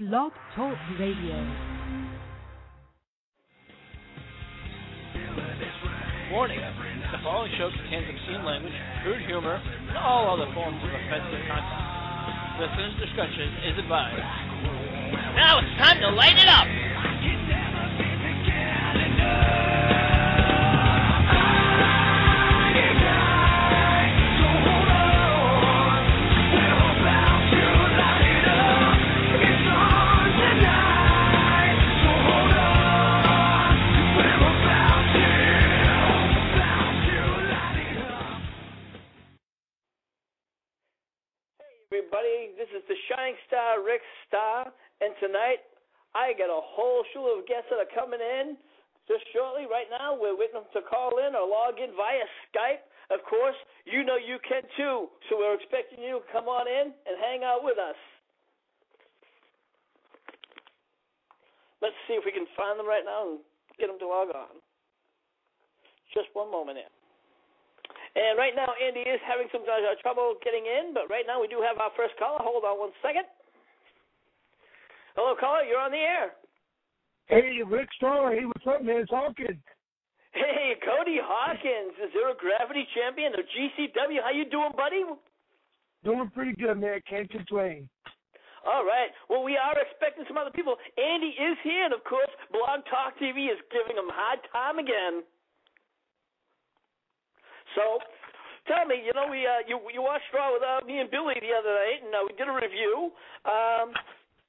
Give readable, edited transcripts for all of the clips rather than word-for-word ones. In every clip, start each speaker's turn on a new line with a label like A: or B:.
A: Blog Talk Radio.
B: Warning, the following show contains obscene language, crude humor, and all other forms of offensive content. Listeners' discretion is advised. Now it's time to light it up!
C: Everybody, this is the Shining Star, Rick Starr, and tonight I got a whole slew of guests that are coming in just shortly. Right now, we're waiting to call in or log in via Skype. Of course, you know you can too, so we're expecting you to come on in and hang out with us. Let's see if we can find them right now and get them to log on. Just one moment here. And right now, Andy is having some trouble getting in, but right now we do have our first caller. Hold on one second. Hello, caller. You're on the air.
D: Hey, Rick Starr. Hey, what's up, man? It's Hawkins.
C: Hey, Cody Hawkins, the Zero Gravity Champion of GCW. How you doing, buddy?
D: Doing pretty good, man. Can't complain.
C: All right. Well, we are expecting some other people. Andy is here, and, of course, Blog Talk TV is giving him a hard time again. So, tell me, you know, you watched Raw with me and Billy the other night, and we did a review.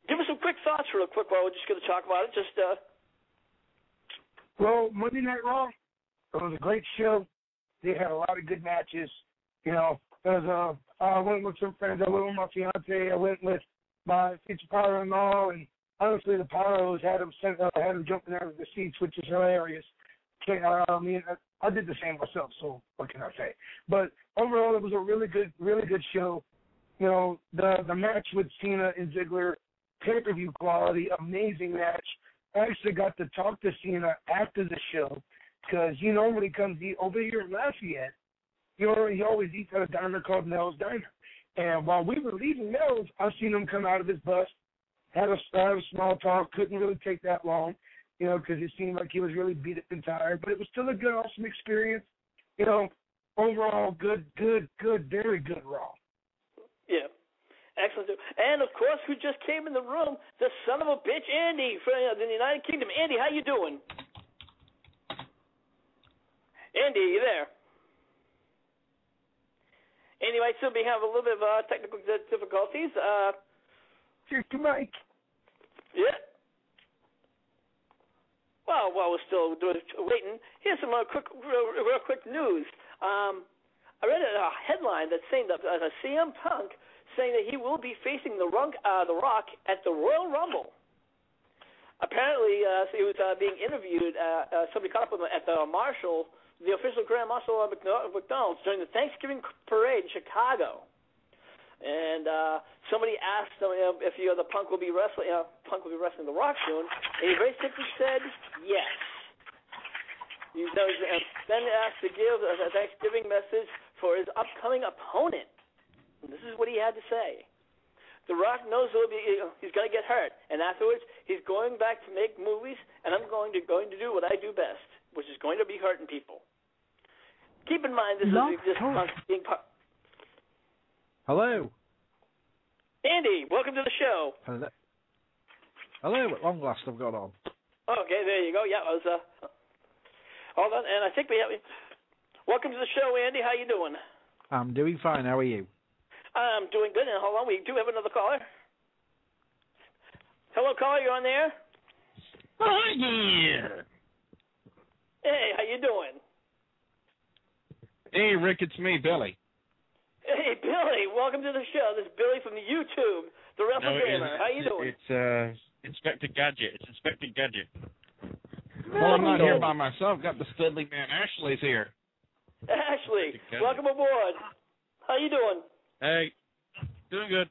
C: Give us some quick thoughts real quick while we're just going to talk about it.
D: Well, Monday Night Raw, it was a great show. They had a lot of good matches. You know, I went with some friends. I went with my fiance. I went with my future father-in-law, and honestly, the Pyros had them jumping out of the seats, which is hilarious. I did the same myself, so what can I say? But overall, it was a really good show. You know, the match with Cena and Ziggler, pay-per-view quality, amazing match. I actually got to talk to Cena after the show because he normally comes over here in Lafayette. He always eats at a diner called Mel's Diner. And while we were leaving Mel's, I seen him come out of his bus, had a small talk, couldn't really take that long. You know, because it seemed like he was really beat up and tired. But it was still a good, awesome experience. You know, overall, good, very good Raw. Yeah. Excellent. And, of course, who just came in the room, the son of a bitch, Andy, from the United Kingdom. Andy, how you doing? Andy, are you there? Andy might still be having a little bit of technical difficulties. Cheers to Mike.
C: Yeah. Well, while we're still waiting, here's some real quick news. I read a headline that's saying that CM Punk saying that he will be facing the Rock at the Royal Rumble. Apparently, he was being interviewed. Somebody caught up with him at the official Grand Marshal of McDonald's during the Thanksgiving parade in Chicago. And somebody asked him if the Punk will be wrestling. Punk will be wrestling the Rock soon, and he very simply said yes. He was then asked to give a Thanksgiving message for his upcoming opponent. And this is what he had to say: The Rock knows he's going to get hurt, and afterwards he's going back to make movies, and I'm going to do what I do best, which is going to be hurting people. Keep in mind this is just Punk being part.
E: Hello.
C: Andy, welcome to the show.
E: Hello, at long last I've got on.
C: Okay, there you go. Yeah, I was, hold on, and I think we have... Welcome to the show, Andy. How you doing?
E: I'm doing fine. How are you?
C: I'm doing good, and hold on, we do have another caller. Hello, caller, you on there?
F: Hi there.
C: Hey, how you doing?
F: Hey, Rick, it's me, Billy.
C: Hey, Billy, welcome to the show. This is Billy from the YouTube, the Wrestle Gamer. How you doing?
F: It's Inspector Gadget. It's Inspector Gadget. Well, I'm not here by myself. Got the Studley man. Ashley's here.
C: Ashley, welcome aboard. How you doing?
F: Hey, doing good.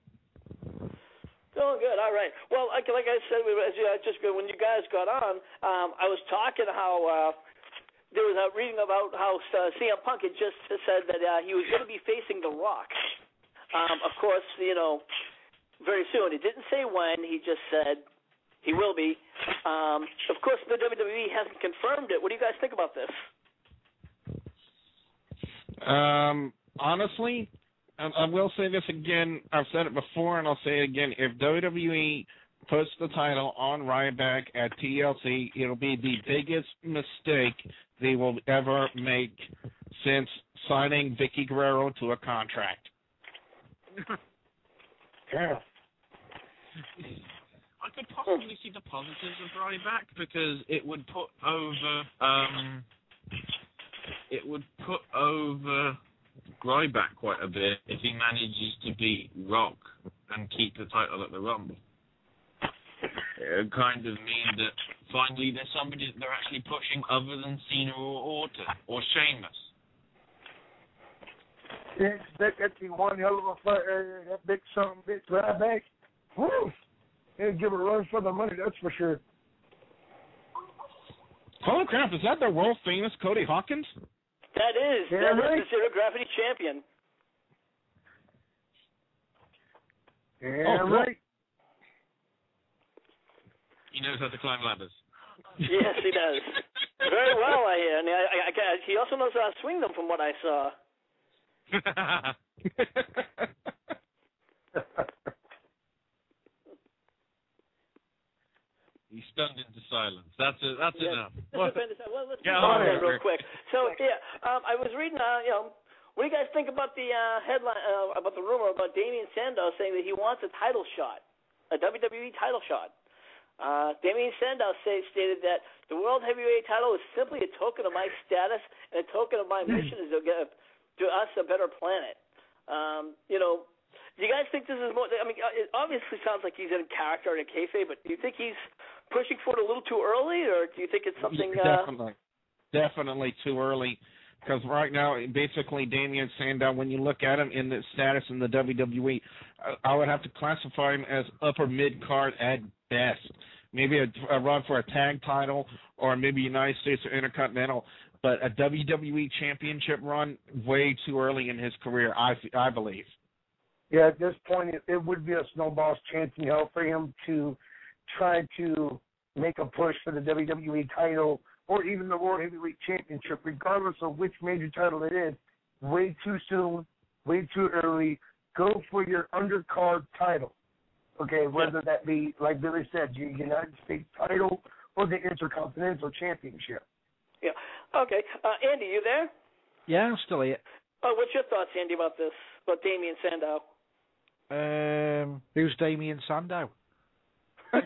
C: Doing good. All right. Well, like I said, when you guys got on, I was talking how there was a reading about how CM Punk had just said that he was going to be facing The Rock. Of course, you know, very soon. He didn't say when. He just said he will be. Of course, the WWE hasn't confirmed it. What do you guys think about this?
F: Honestly, I will say this again. I've said it before, and I'll say it again. If WWE puts the title on Ryback at TLC, it'll be the biggest mistake they will ever make since signing Vicky Guerrero to a contract.
D: Yeah.
F: I could possibly see the positives of Ryback because it would put over Ryback quite a bit if he manages to beat Rock and keep the title at the Rumble. It would kind of mean that finally there's somebody that they're actually pushing other than Cena or Orton or Sheamus.
D: You expect that to be one hell of a fight, that big something, big Ryback. Woo! He'll give a run for the money, that's for sure.
F: Holy crap, is that the world famous Cody Hawkins?
C: That is.
D: Yeah,
C: That
D: right.
C: is the Zero Gravity champion.
D: Yeah,
F: cool.
D: right.
F: He knows how to climb ladders.
C: Yes, he does. Very well, I hear. And he also knows how to swing them from what I saw. He's
F: stunned into silence. That's enough.
C: Well, let's move on then real quick. So, I was reading, what do you guys think about the headline, about the rumor about Damien Sandow saying that he wants a title shot, a WWE title shot? Damien Sandow stated that the World Heavyweight title is simply a token of my status and a token of my mission is to give to us a better planet. Do you guys think this is more? I mean, it obviously sounds like he's in character and a kayfabe, but do you think he's pushing for it a little too early, or do you think it's something?
F: Definitely too early, because right now, basically, Damien Sandow, when you look at him in the status in the WWE, I would have to classify him as upper mid card at best. Maybe a run for a tag title, or maybe United States or Intercontinental. But a WWE Championship run, way too early in his career, I believe.
D: Yeah, at this point, it would be a snowball's chance in hell for him to try to make a push for the WWE title or even the World Heavyweight Championship, regardless of which major title it is. Way too soon, way too early. Go for your undercard title. Okay, whether that be, like Billy said, your United States title or the Intercontinental Championship.
C: Yeah. Okay. Andy, you there?
E: Yeah, I'm still here.
C: Oh, what's your thoughts, Andy, about this, about Damien Sandow?
E: Who's Damien Sandow?
F: And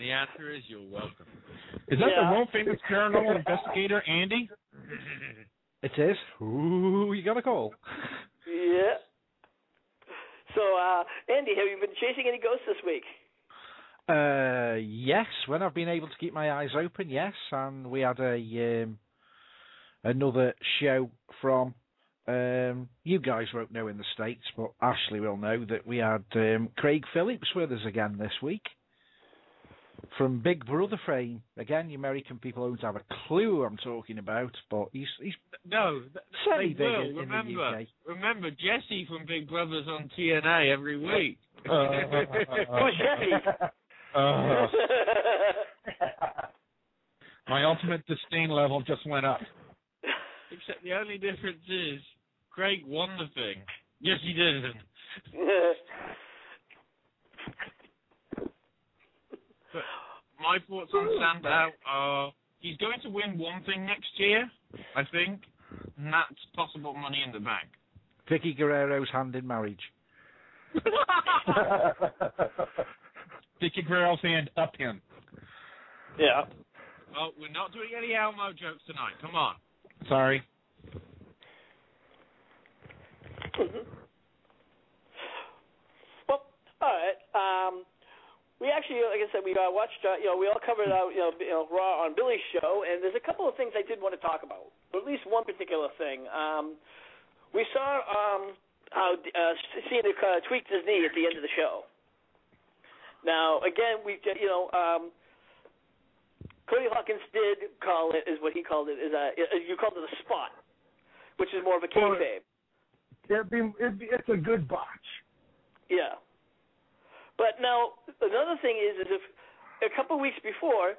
F: the answer is you're welcome. Is that the world famous paranormal investigator, Andy?
E: It is. Ooh, you got a call.
C: Yeah. So, Andy, have you been chasing any ghosts this week?
E: Yes, when I've been able to keep my eyes open, yes. And we had another show from, you guys won't know in the States, but Ashley will know that we had Craig Phillips with us again this week from Big Brother fame. Again, you American people don't have a clue who I'm talking about, but he's
F: they
E: big
F: will.
E: in the UK.
F: Remember, Jesse from Big Brother's on TNA every week.
C: Who's Jesse?
F: My ultimate disdain level just went up. Except the only difference is Craig won the thing. Yes, he didn't. But my thoughts on Sandow are he's going to win one thing next year, I think, and that's possible Money in the Bank.
E: Vicky Guerrero's hand in marriage.
F: Vicky Guerrero's hand up him.
C: Yeah.
F: Well, we're not doing any Elmo jokes tonight. Come on. Sorry.
C: Well, all right. We actually, like I said, we watched. We all covered out, Raw on Billy's show, and there's a couple of things I did want to talk about. Or at least one particular thing. We saw how Cena tweaked his knee at the end of the show. Now, again, Cody Hawkins did call it, is what he called it, you called it a spot, which is more of a kayfabe.
D: It's a good botch.
C: Yeah. But now another thing is if a couple of weeks before,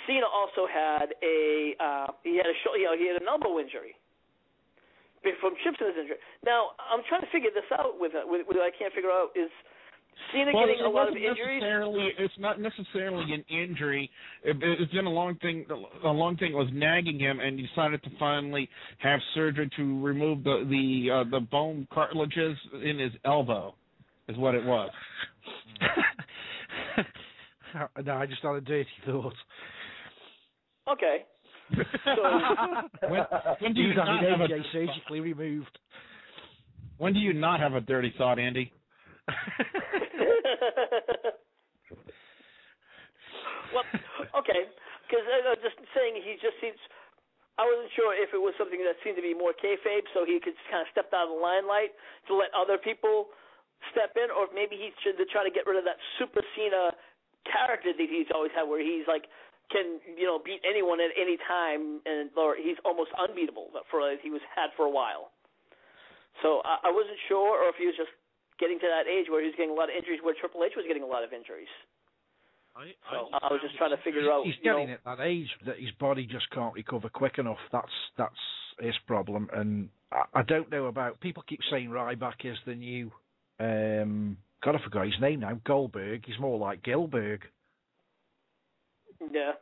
C: Cena also had he had an elbow injury from Chipson's injury. Now I'm trying to figure this out with what I can't figure out is Cena getting a lot of injuries.
F: It's not necessarily an injury. It's been a long thing. A long thing was nagging him, and he decided to finally have surgery to remove the bone cartilages in his elbow. Is what it was.
E: No, I just had a dirty thought.
C: Okay. So
F: when do you not have a
E: surgically removed?
F: When do you not have a dirty thought, Andy?
C: Well, okay, because just saying he just seems. I wasn't sure if it was something that seemed to be more kayfabe, so he could kind of step out of the limelight to let other people step in, or maybe he should try to get rid of that Super Cena character that he's always had, where he's like can beat anyone at any time, or he's almost unbeatable he was had for a while. So I wasn't sure, or if he was just getting to that age where he was getting a lot of injuries, where Triple H was getting a lot of injuries. I was just trying to figure out.
E: He's getting at that age that his body just can't recover quick enough. That's his problem, and I don't know about. People keep saying Ryback is the new. God, I forgot his name now. Goldberg. He's more like Gilberg.
C: Yeah.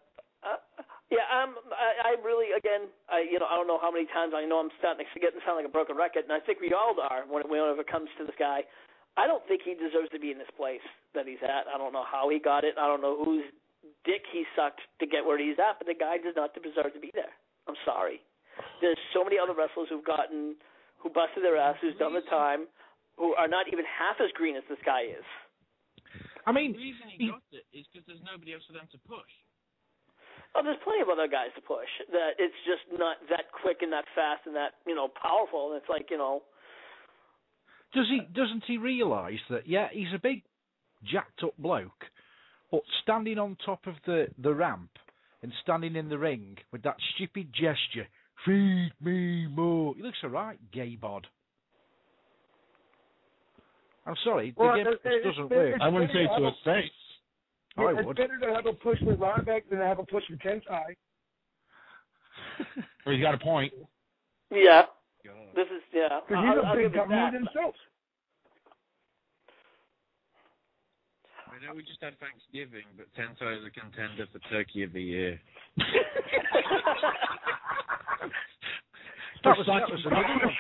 C: I really, again, I don't know how many times I know I'm starting to sound like a broken record, and I think we all are whenever it comes to this guy. I don't think he deserves to be in this place that he's at. I don't know how he got it. I don't know whose dick he sucked to get where he's at, but the guy does not deserve to be there. I'm sorry. There's so many other wrestlers who busted their ass, who's done the time, who are not even half as green as this guy is.
F: I mean, the reason he got it is because there's nobody else for them to push.
C: Oh, there's plenty of other guys to push. That it's just not that quick and that fast and that powerful. And it's like
E: Doesn't he realise that he's a big jacked up bloke, but standing on top of the ramp and standing in the ring with that stupid gesture, feed me more. He looks alright, gay bod. I'm sorry, this doesn't work.
F: I wouldn't say to his face.
E: I
D: it's
E: would.
D: better to have a push with Ryback than to have a push with Tensai.
F: Well, he's got a point.
C: Yeah. This is, yeah.
D: Because he's a big guy himself.
F: I know we just had Thanksgiving, but Tensai is a contender for Turkey of the Year.
E: That was another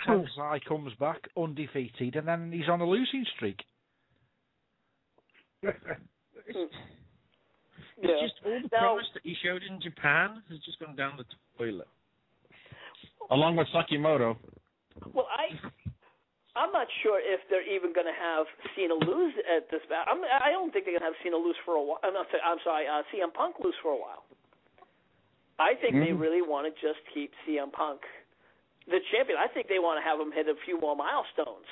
E: one. Tensai comes back undefeated, and then he's on a losing streak.
F: It's just all the promise that he showed in Japan has just gone down the toilet. Along with Sakimoto.
C: Well, I'm not sure if they're even going to have Cena lose at this match. I don't think they're going to have Cena lose for a while. I'm sorry, CM Punk lose for a while. I think they really want to just keep CM Punk the champion. I think they want to have him hit a few more milestones.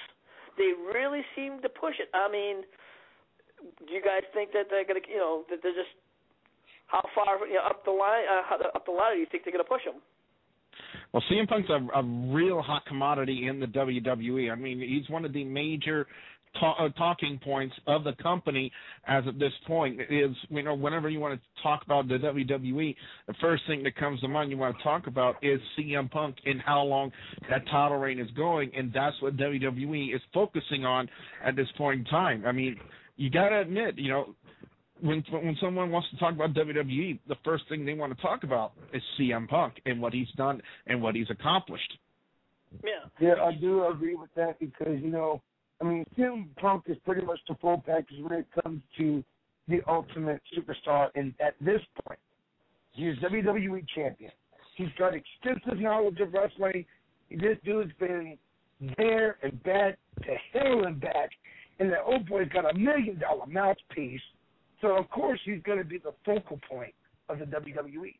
C: They really seem to push it. I mean, do you guys think that they're going to, that they're just how far up the ladder do you think they're going to push him?
F: Well, CM Punk's a real hot commodity in the WWE. I mean, he's one of the major talking points of the company as of this point. Is whenever you want to talk about the WWE, the first thing that comes to mind you want to talk about is CM Punk and how long that title reign is going, and that's what WWE is focusing on at this point in time. I mean, you got to admit, when someone wants to talk about WWE, the first thing they want to talk about is CM Punk and what he's done and what he's accomplished.
D: Yeah, I do agree with that because, CM Punk is pretty much the full package when it comes to the ultimate superstar. And at this point, he's WWE champion. He's got extensive knowledge of wrestling. This dude's been there and back to hell and back. And the old boy's got $1 million mouthpiece. So, of course, he's going to be the focal point of the WWE.